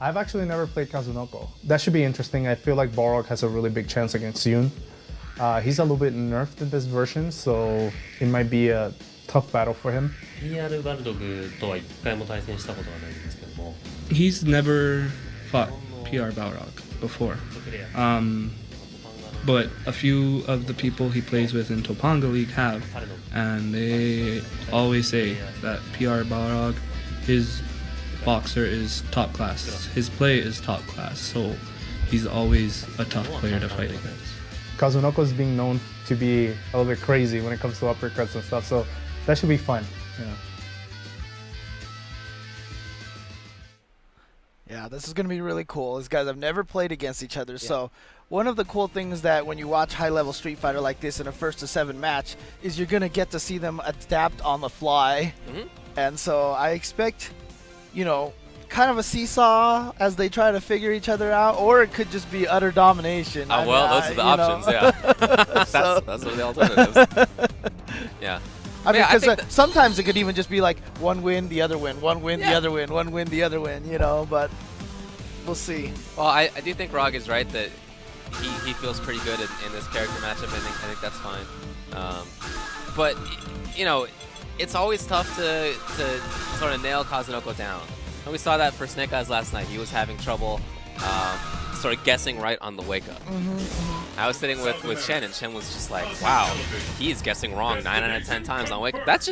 I've actually never played Kazunoko. That should be interesting. I feel like Balrog has a really big chance against Yoon. He's a little bit nerfed in this version, so it might be a tough battle for him. PR バルドグとは一回も対戦したことはないんですけども。He's never fought PR Balrog before. But a few of the people he plays with in Topanga League have, and they always say that PR Balrog, his boxer is top class. His play is top class, so he's always a tough player to fight against. Kazunoko is being known to be a little bit crazy when it comes to uppercuts and stuff, so that should be fun. Yeah, this is going to be really cool. These guys have never played against each other, so one of the cool things that when you watch high-level Street Fighter like this in a 1-to-7 match is you're going to get to see them adapt on the fly. And so I expect, you know, kind of a seesaw as they try to figure each other out, or it could just be utter domination. Oh, well, those are the options, yeah. That's what the alternatives. Yeah. I mean, because sometimes it could even just be like one win, the other win, one win, the other win, one win, the other win, you know, but we'll see. Well, I do think Rog is right that he feels pretty good in this character matchup. I think that's fine. But, you know, it's always tough to sort of nail Kazunoko down. And we saw that for Snake Eyes last night. He was having trouble sort of guessing right on the wake up. I was sitting with Shen, and Shen was just like, wow, he's guessing wrong 9 out of 10 times on wake up. That's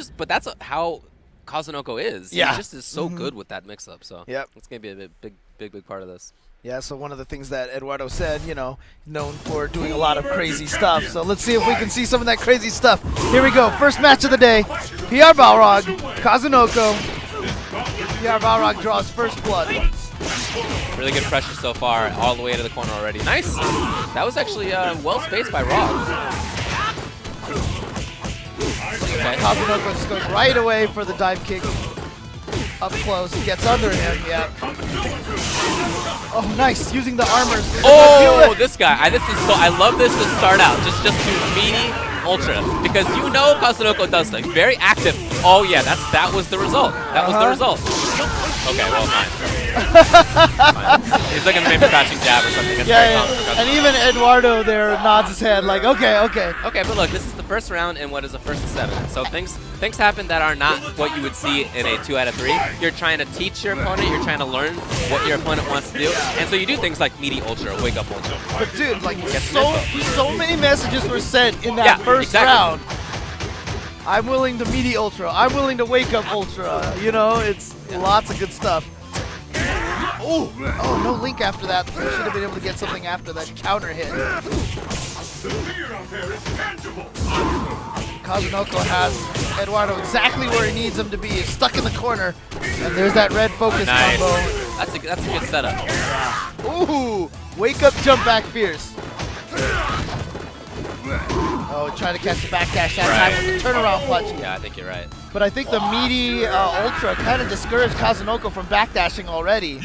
how Kazunoko is. Yeah. He just is so good with that mix up. So it's going to be a big part of this. Yeah, so one of the things that Eduardo said, you know, known for doing a lot of crazy stuff. So let's see if we can see some of that crazy stuff. Here we go. First match of the day. PR Balrog, Kazunoko. PR Balrog draws first blood. Really good pressure so far, all the way to the corner already. Nice! That was actually well spaced by Rog. Okay. Kazunoko just goes right away for the dive kick. Up close, gets under him, Oh, nice, using the armors. Oh, this guy. I love this to start out. Just do meaty ultra. Because you know Kazunoko does things. Very active. Oh yeah, that was the result. That was the result. Okay, well, fine. He's looking maybe crouching jab or something. It's very common for Kazunoko. And even Eduardo there nods his head like, okay. Okay, but look, this is the first round in what is a 1-to-7. So things happen that are not what you would see in a 2 out of 3. You're trying to teach your opponent. You're trying to learn what your opponent wants to do. And so you do things like meaty ultra, wake up ultra. But dude, like so many messages were sent in that first round. I'm willing to meaty ultra. I'm willing to wake up ultra. You know, it's lots of good stuff. Oh, no link after that. We should have been able to get something after that counter hit. Kazunoko has Eduardo exactly where he needs him to be. He's stuck in the corner. And there's that red focus combo. That's a good setup. Ooh, wake up, jump back fierce. Oh, trying to catch the backdash that time with the turnaround punch. Yeah, I think you're right. But I think the meaty ultra kind of discouraged Kazunoko from backdashing already.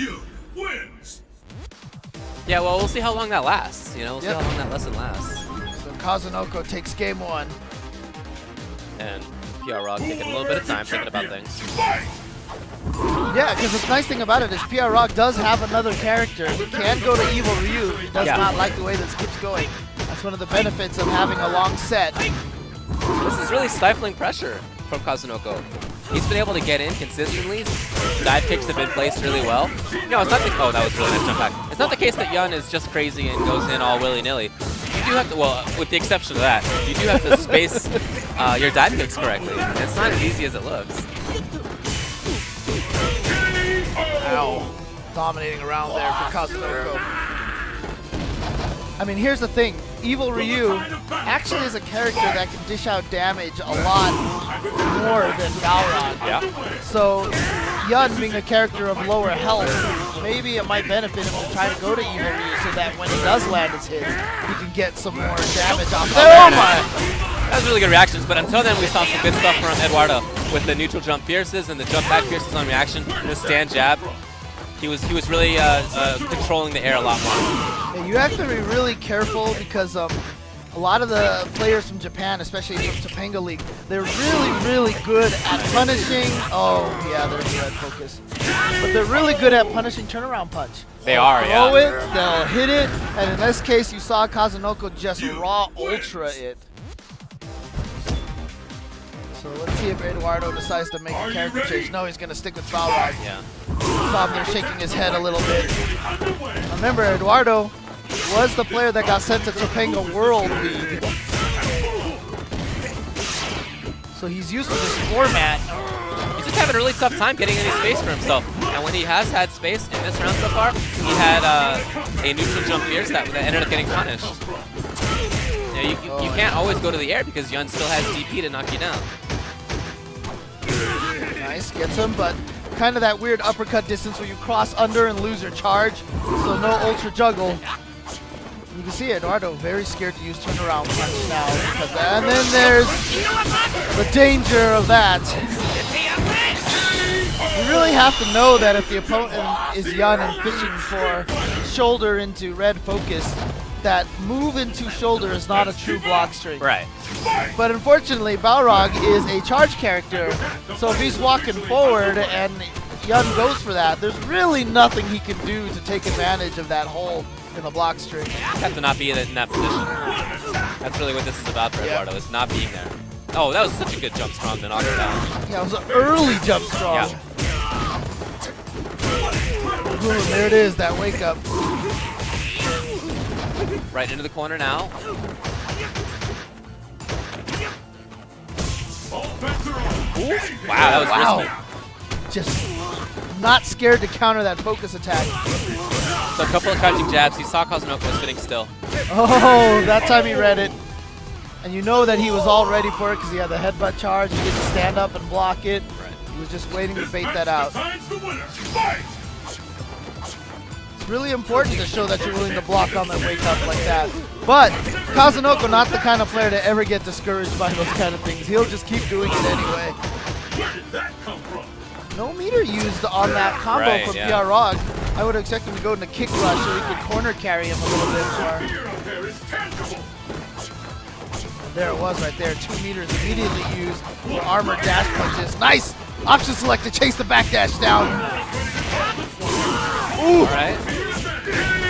Yeah, well, we'll see how long that lasts. You know, we'll see how long that lesson lasts. So Kazunoko takes game 1. And PR Rog taking a little bit of time thinking about things. Yeah, because the nice thing about it is PR Rog does have another character. He can go to Evil Ryu. He does not like the way this keeps going. That's one of the benefits of having a long set. This is really stifling pressure from Kazunoko. He's been able to get in consistently. Dive kicks have been placed really well. No, it's not the that was a really nice jump back. It's not the case that Yun is just crazy and goes in all willy-nilly. You do have to, well, with the exception of that, you do have to space your dive kicks correctly. And it's not as easy as it looks. Ow. Dominating around there for Kazunoko. I mean, here's the thing. Evil Ryu actually is a character that can dish out damage a lot more than Balrog. Yeah. So, Yun being a character of lower health, maybe it might benefit him to try to go to Evil Ryu so that when he does land his hits, he can get some more damage off there. Oh my! That was really good reactions, but until then we saw some good stuff from Eduardo with the neutral jump pierces and the jump back pierces on reaction, and the stand jab. He was really controlling the air a lot more. Yeah, you have to be really careful because a a lot of the players from Japan, especially from Topanga League, they're really good at punishing. Oh yeah, there's the red focus. But they're really good at punishing turnaround punch. They are, Throw yeah. it, they'll hit it, and in this case, you saw Kazunoko just raw ultra it. So let's see if Eduardo decides to make a character change. No, he's going to stick with Balrog. Yeah. Saw him there shaking his head a little bit. Remember, Eduardo was the player that got sent to Topanga World League. So he's used to this format. He's just having a really tough time getting any space for himself. And when he has had space in this round so far, he had a neutral jump fierce that ended up getting punished. You can't always go to the air because Yun still has DP to knock you down. Nice, gets him, but kind of that weird uppercut distance where you cross under and lose your charge. So no ultra juggle. You can see Eduardo very scared to use turnaround punch now. And then there's the danger of that. You really have to know that if the opponent is Yun and fishing for shoulder into red focus, that move into shoulder is not a true block string. Right. But unfortunately, Balrog is a charge character, so if he's walking forward and Yun goes for that, there's really nothing he can do to take advantage of that hole in the block string. You have to not be in that position. That's really what this is about for Eduardo, is not being there. Oh, that was such a good jump strong to knock him down. Yeah, it was an early jump strong. Yeah. Boom, there it is, that wake up. Right into the corner now. Ooh. Wow, that was risky. Just not scared to counter that focus attack. So a couple of crouching jabs. He saw Kazunoko was sitting still. Oh, that time he read it. And you know that he was all ready for it because he had the headbutt charge. He didn't stand up and block it. Right. He was just waiting to bait that out. It's really important to show that you're willing to block on that wake up like that. But Kazunoko, not the kind of player to ever get discouraged by those kind of things. He'll just keep doing it anyway. No meter used on that combo from Balrog. I would expect him to go into kick rush so he could corner carry him a little bit more. And there it was right there. 2 meters immediately used for armor dash punches. Nice! Option select to chase the backdash down. Ooh! Alright.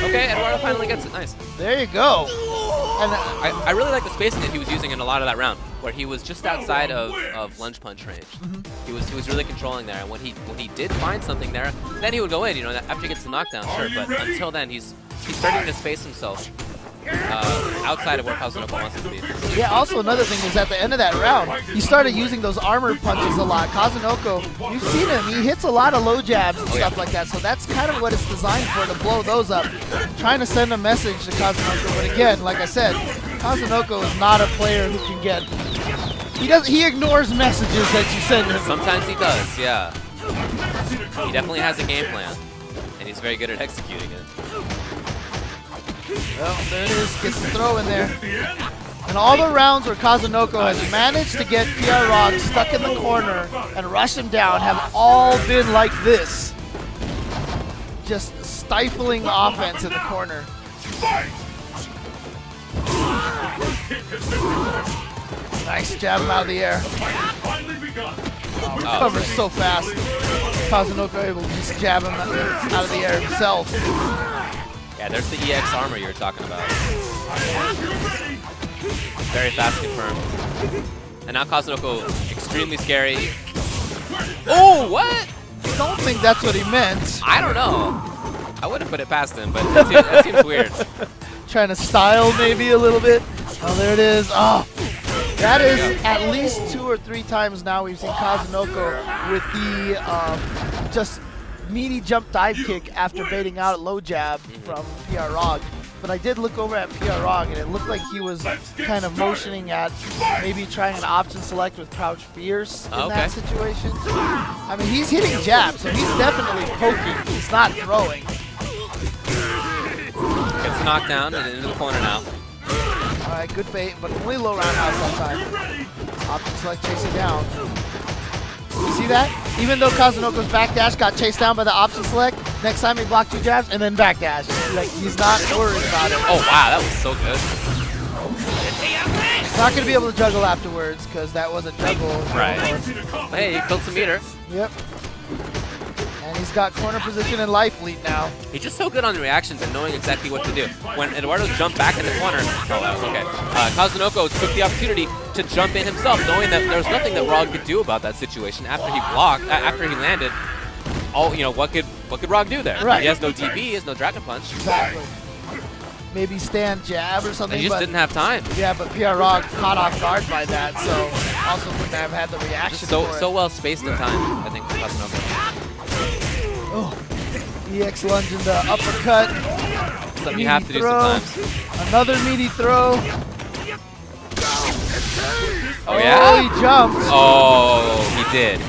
Okay, Eduardo finally gets it. Nice. There you go. And I really like the spacing that he was using in a lot of that round, where he was just outside of lunge punch range. He was really controlling there, and when he did find something there, then he would go in. You know, after he gets the knockdown, sure. But until then, he's starting to space himself outside of where Kazunoko wants him to be. yeah, also another thing is at the end of that round, he started using those armor punches a lot. Kazunoko, you've seen him, he hits a lot of low jabs and stuff like that, so that's kind of what it's designed for, to blow those up. Trying to send a message to Kazunoko, but again, like I said, Kazunoko is not a player who can get... He ignores messages that you send him. Sometimes he does, yeah. He definitely has a game plan, and he's very good at executing it. Well, there it is, gets the throw in there. And all the rounds where Kazunoko has managed to get Balrog stuck in the corner and rush him down have all been like this. Just stifling offense in the corner. Nice, jab him out of the air. Oh, recovers so fast. Kazunoko able to just jab him out of the air himself. Yeah, there's the EX armor you were talking about. Very fast confirmed. And now Kazunoko, extremely scary. Oh, what? I don't think that's what he meant. I don't know. I wouldn't put it past him, but that seems weird. Trying to style maybe a little bit. Oh, there it is. Oh, that is at least 2 or 3 times now we've seen Kazunoko with the just meaty jump dive kick after baiting out a low jab from Balrog. But I did look over at Balrog and it looked like he was kind of motioning at maybe trying an option select with crouch fierce in that situation. I mean, he's hitting jabs, so he's definitely poking. He's not throwing. Gets knocked down and into the corner now. Alright, good bait, but only low roundhouse that time. Option select chasing down. You see that? Even though Kazunoko's backdash got chased down by the option select, next time he blocked 2 jabs and then backdash. Like, he's not worried about it. Oh wow, that was so good. Not going to be able to juggle afterwards because that was a juggle. Right. Hey, he killed some meter. Yep. And he's got corner position and life lead now. He's just so good on the reactions and knowing exactly what to do. When Eduardo jumped back in the corner, Kazunoko took the opportunity to jump in himself, knowing that there was nothing that Rog could do about that situation after he blocked, after he landed. Oh, you know, what could Rog do there? Right. He has no DB, he has no Dragon Punch. Exactly. Maybe stand jab or something. He just didn't have time. Yeah, but PR Rog caught off guard by that, so also wouldn't have had the reaction. So well spaced in time, I think, for Kazunoko. Oh, EX lunge into uppercut. Something you have to do sometimes. Another meaty throw. Oh yeah? He jumped. Oh, he did.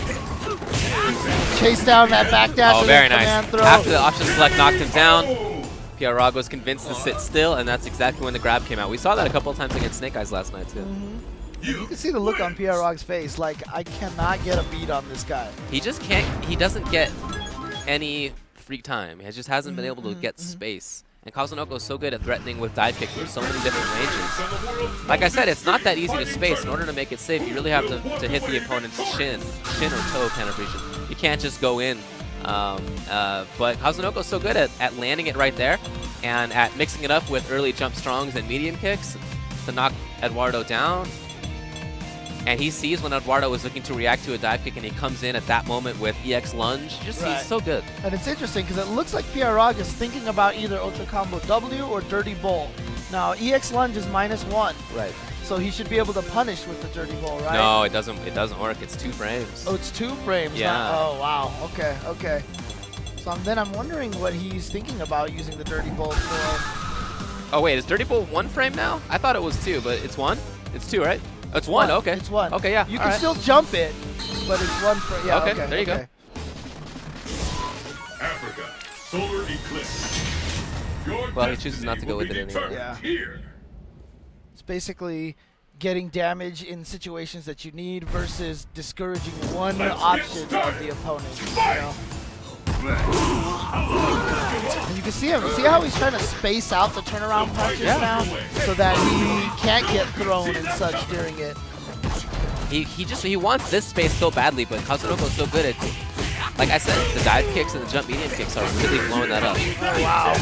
Chased down that backdash. Oh, very nice. Throw. After the option select knocked him down, PR Rog was convinced to sit still, and that's exactly when the grab came out. We saw that a couple of times against Snake Eyes last night, too. You can see the look on PR Rog's face, like, I cannot get a beat on this guy. He just can't, he doesn't get any free time. He just hasn't been able to get space. And Kazunoko is so good at threatening with dive kick with so many different ranges. Like I said, it's not that easy to space. In order to make it safe, you really have to hit the opponent's shin or toe kind of region. You can't just go in. But Kazunoko is so good at landing it right there and at mixing it up with early jump strongs and medium kicks to knock Eduardo down. And he sees when Eduardo is looking to react to a dive kick and he comes in at that moment with EX lunge. Just he's so good. And it's interesting because it looks like PR Rog is thinking about either Ultra Combo W or Dirty Bowl. Now EX lunge is -1. Right. So he should be able to punish with the Dirty Bowl, right? No, it doesn't work. It's 2 frames. Oh, it's 2 frames. Yeah. Oh, wow. Okay. So then I'm wondering what he's thinking about using the Dirty Bowl for. Oh wait, is Dirty Bowl 1 frame now? I thought it was 2, but it's 1? It's 2, right? It's 1, okay. It's 1. Okay, yeah. You can still jump it, but it's 1 frame. Yeah, okay, there you go. Africa, solar eclipse. Well, he chooses not to go with it anymore. Yeah. It's basically getting damage in situations that you need versus discouraging one option of the opponent. You know? And you can see him. See how he's trying to space out the turnaround punches now, so that he can't get thrown and such during it. He wants this space so badly, but Kazunoko's so good at, like I said, the dive kicks and the jump medium kicks are really blowing that up. Oh, wow.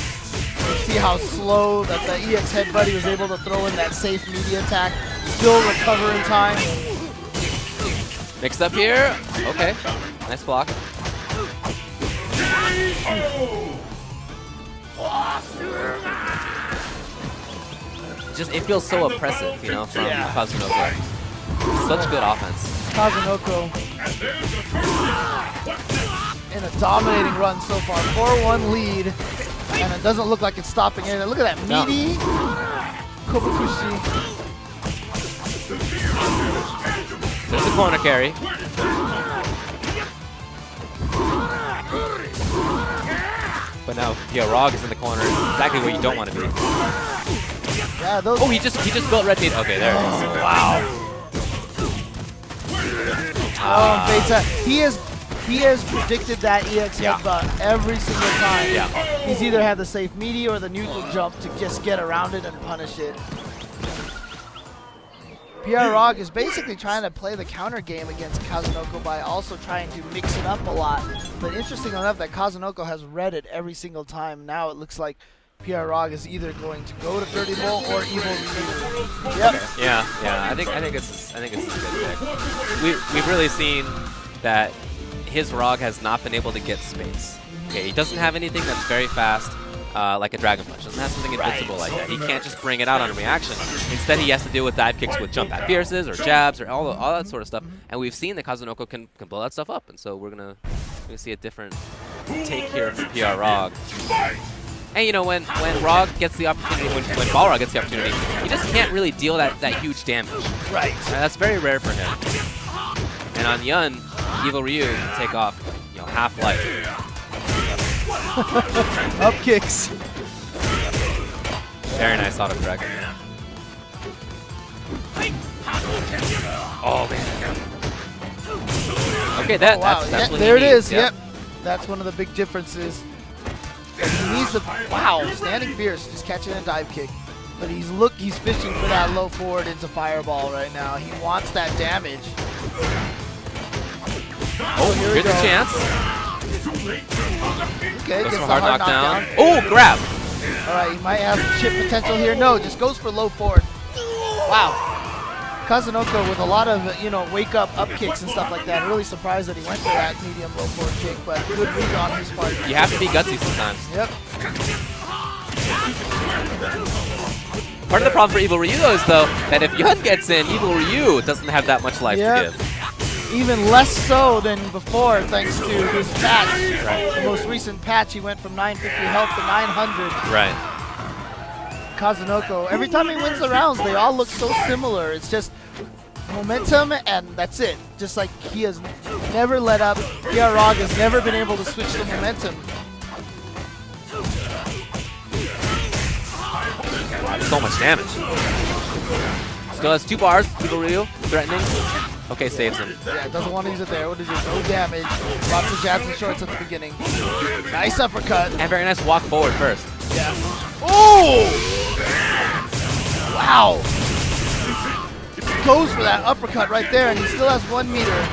See how slow that the EX head buddy was able to throw in that safe media attack, still recover in time. Mixed up here. Okay. Nice block. Just it feels so oppressive, you know, from Kazunoko. Such good offense. Kazunoko in a dominating run so far. 4-1 lead, and it doesn't look like it's stopping in. And look at that meaty Kobakushi. There's the corner carry. But now Rog is in the corner. Exactly where you don't want to be. Yeah, those. Oh, he just built red team. Okay, there it is. Wow. Beta. He has predicted that EX headbutt every single time. Yeah. He's either had the safe media or the neutral jump to just get around it and punish it. PR Rog is basically trying to play the counter game against Kazunoko by also trying to mix it up a lot. But interesting enough that Kazunoko has read it every single time. Now it looks like PR Rog is either going to go to Dirty Bowl or Evil Ryu. Yep. Okay. Yeah. I think it's a good pick. We've really seen that his Rog has not been able to get space. Okay, he doesn't have anything that's very fast. Like a Dragon Punch. Doesn't have something invincible like that. He can't just bring it out on a reaction. Instead, he has to deal with dive kicks with jump back fierces or jabs or all that sort of stuff. And we've seen that Kazunoko can blow that stuff up. And so we're gonna see a different take here from PR Rog. And you know, when Rog gets the opportunity, when Balrog gets the opportunity, he just can't really deal that huge damage. Right. And that's very rare for him. And on Yun, Evil Ryu can take off, you know, half life. Up kicks. Very nice auto correct. Oh man. Okay, that's what there it he needs. is. Yep. That's one of the big differences. He needs the standing fierce, just catching a dive kick. But he's fishing for that low forward into Fireball right now. He wants that damage. Oh, here's a chance. Okay, Goes gets for the hard knockdown. knockdown. Oh, grab! Alright, he might have chip potential here. No, just goes for low forward. Wow. Kazunoko with a lot of, wake up kicks and stuff like that. Really surprised that he went for that medium low forward kick, but good read on his part. You have to be gutsy sometimes. Yep. Part of the problem for Evil Ryu, though, is that if Yun gets in, Evil Ryu doesn't have that much life to give. Even less so than before, thanks to this patch. Right. The most recent patch, he went from 950 health to 900. Right. Kazunoko, every time he wins the rounds, they all look so similar. It's just momentum, and that's it. Just like he has never let up. Balrog has never been able to switch the momentum. So much damage. Still has 2 bars. Evil Ryu threatening. Okay, saves him. Yeah, doesn't want to use it there. What did he do? No damage. Lots of jabs and shorts at the beginning. Nice uppercut. And very nice walk forward first. Yeah. Oh! Wow. Goes for that uppercut right there, and he still has 1 meter.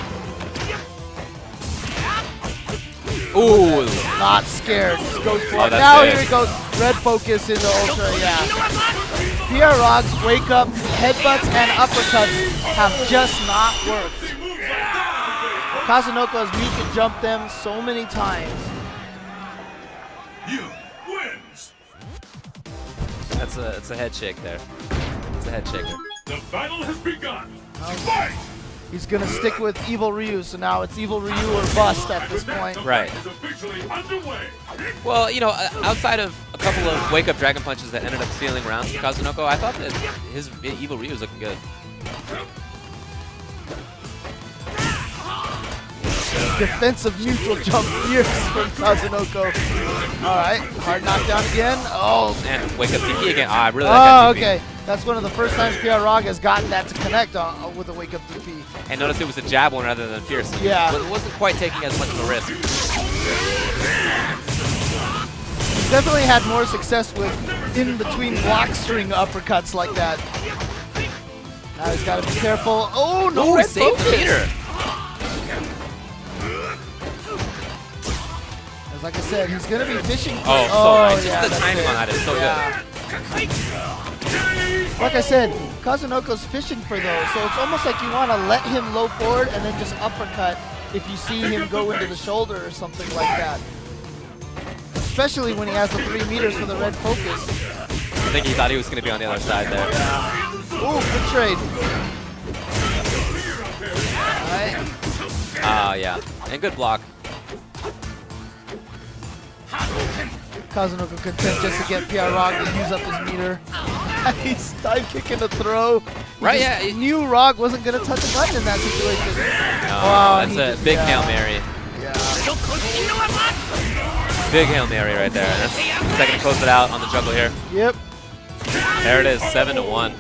Ooh. Not scared. Just goes for it. That's Now it. here he goes. Red focus into Ultra, yeah. Balrog's wake up, headbutts, and uppercuts have just not worked. Kazunoko has mute to jump them so many times. You wins. It's a head shake there. It's a head shaker. The battle has begun. Fight! He's going to stick with Evil Ryu, so now it's Evil Ryu or bust at this point. Right. Is officially underway. Well, outside of a couple of wake-up Dragon Punches that ended up sealing rounds for Kazunoko, I thought that his Evil Ryu was looking good. Defensive neutral jump fierce from Kazunoko. All right, hard knockdown again. Oh, And wake-up DP again. I really like that DP. okay. That's one of the first times Balrog has gotten that to connect with a wake-up DP. And notice it was a jab one rather than fierce. Yeah. But it wasn't quite taking as much of a risk. He's definitely had more success with in-between block string uppercuts like that. Now he's got to be careful. Oh, no, Ooh, red saved the focus. meter. As like I said, he's going to be fishing for Oh, so nice. yeah, The that's timing it. on that is so Yeah. Like I said, Kazunoko's fishing for those, so it's almost like you want to let him low forward and then just uppercut if you see him go into the shoulder or something like that. Especially when he has the 3 meters for the red focus. I think he thought he was going to be on the other side there. Ooh, good trade. Alright. Yeah. And good block. Kazunoko content just to get Balrog to use up his meter. He's dive kicking the throw. Right, He yeah. just knew Rog wasn't going to touch a button in that situation. No, Wow, he that's a just- big yeah. Hail Mary. Yeah. Big Hail Mary right there. That's second to close it out on the juggle here. Yep. There it is, 7-1.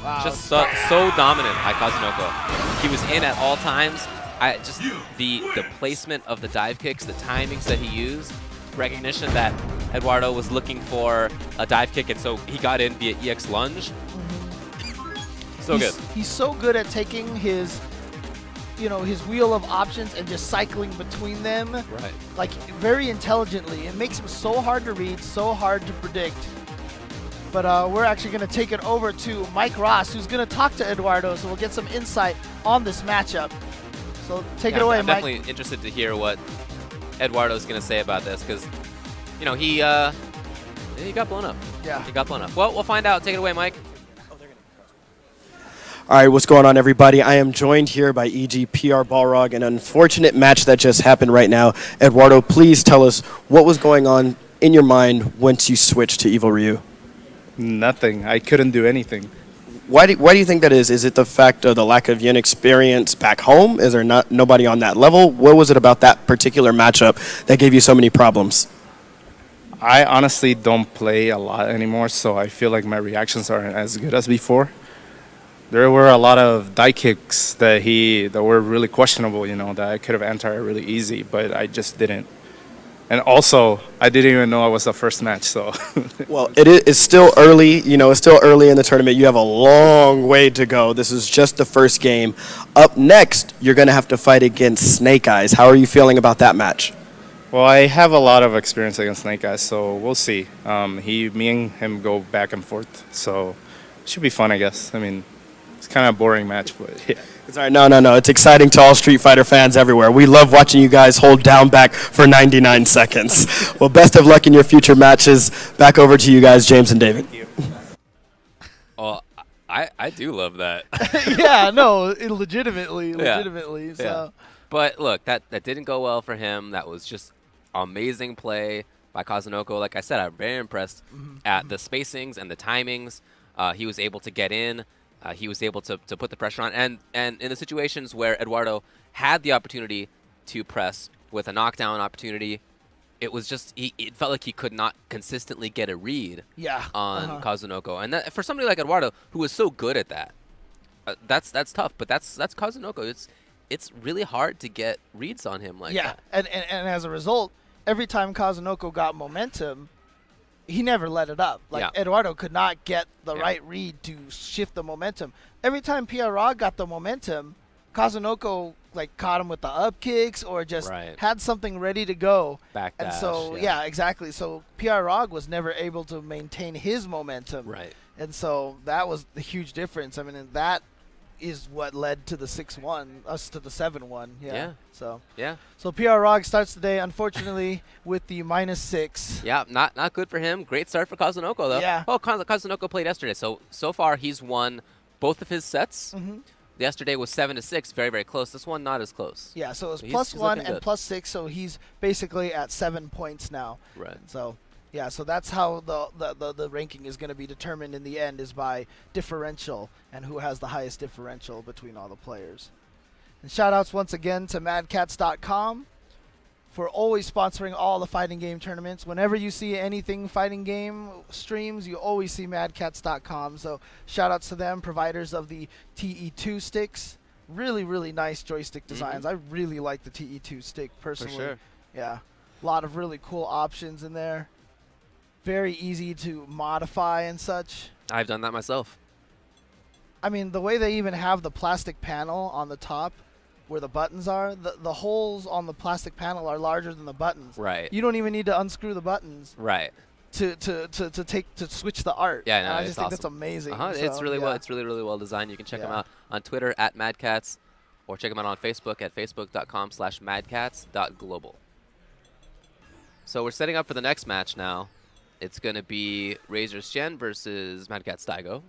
Wow. Just so dominant by Kazunoko. He was in at all times. Just the placement of the dive kicks, the timings that he used, recognition that Eduardo was looking for a dive kick, and so he got in via EX lunge. So good. He's so good at taking his, his wheel of options and just cycling between them, Right. like very intelligently. It makes him so hard to read, so hard to predict. But we're actually going to take it over to Mike Ross, who's going to talk to Eduardo, so we'll get some insight on this matchup. So take it away, I'm Mike. definitely interested to hear what Eduardo's going to say about this, because, he got blown up. Yeah. He got blown up. Well, we'll find out. Take it away, Mike. All right, what's going on, everybody? I am joined here by EG/PR Balrog, an unfortunate match that just happened right now. Eduardo, please tell us what was going on in your mind once you switched to Evil Ryu. Nothing. I couldn't do anything. Why do you think that is? Is it the fact of the lack of Yin experience back home? Is there nobody on that level? What was it about that particular matchup that gave you so many problems? I honestly don't play a lot anymore, so I feel like my reactions aren't as good as before. There were a lot of die kicks that were really questionable, that I could have entered really easy, but I just didn't. And also, I didn't even know I was the first match, so. Well, it's still early. You know, it's still early in the tournament. You have a long way to go. This is just the first game. Up next, you're going to have to fight against Snake Eyes. How are you feeling about that match? Well, I have a lot of experience against Snake Eyes, so we'll see. Me and him go back and forth, so it should be fun, I guess. I mean, it's kind of a boring match, but yeah. It's all right. No. It's exciting to all Street Fighter fans everywhere. We love watching you guys hold down back for 99 seconds. Well, best of luck in your future matches. Back over to you guys, James and David. Oh, I do love that. Yeah, no, legitimately. Yeah. So. But look, that didn't go well for him. That was just amazing play by Kazunoko. Like I said, I'm very impressed at the spacings and the timings. He was able to get in. He was able to put the pressure on. And in the situations where Eduardo had the opportunity to press with a knockdown opportunity, it was just, it felt like he could not consistently get a read on Kazunoko. And that, for somebody like Eduardo, who was so good at that, that's tough. But that's Kazunoko. It's really hard to get reads on him like that. And as a result, every time Kazunoko got momentum, he never let it up. Like Eduardo could not get the right read to shift the momentum. Every time Balrog got the momentum, Kazunoko like caught him with the up kicks or just had something ready to go. Backdash, and so exactly. So Balrog was never able to maintain his momentum. Right. And so that was the huge difference. I mean, and that is what led to the 6-1, us to the 7-1. So Balrog starts today, unfortunately, with the -6. Yeah, not good for him. Great start for Kazunoko, though. Yeah. Oh, Kazunoko played yesterday. So far, he's won both of his sets. Yesterday was 7-6, very, very close. This one, not as close. Yeah, so it was He's +1 and good. +6, so he's basically at 7 points now. Right. So, yeah, so that's how the ranking is going to be determined in the end, is by differential and who has the highest differential between all the players. And shout-outs once again to madcats.com for always sponsoring all the fighting game tournaments. Whenever you see anything fighting game streams, you always see madcats.com. So shout-outs to them, providers of the TE2 sticks. Really, really nice joystick designs. I really like the TE2 stick personally. For sure. Yeah, a lot of really cool options in there. Very easy to modify and such. I've done that myself. I mean, the way they even have the plastic panel on the top where the buttons are, the holes on the plastic panel are larger than the buttons. Right. You don't even need to unscrew the buttons. Right. To switch the art. Yeah, no, and I it's just think awesome. that's amazing. It's really well. It's really well designed. You can check them out on Twitter at MadCats, or check them out on Facebook at facebook.com/madcats.global. So we're setting up for the next match now. It's going to be Razor's Chen versus Mad Catz Daigo.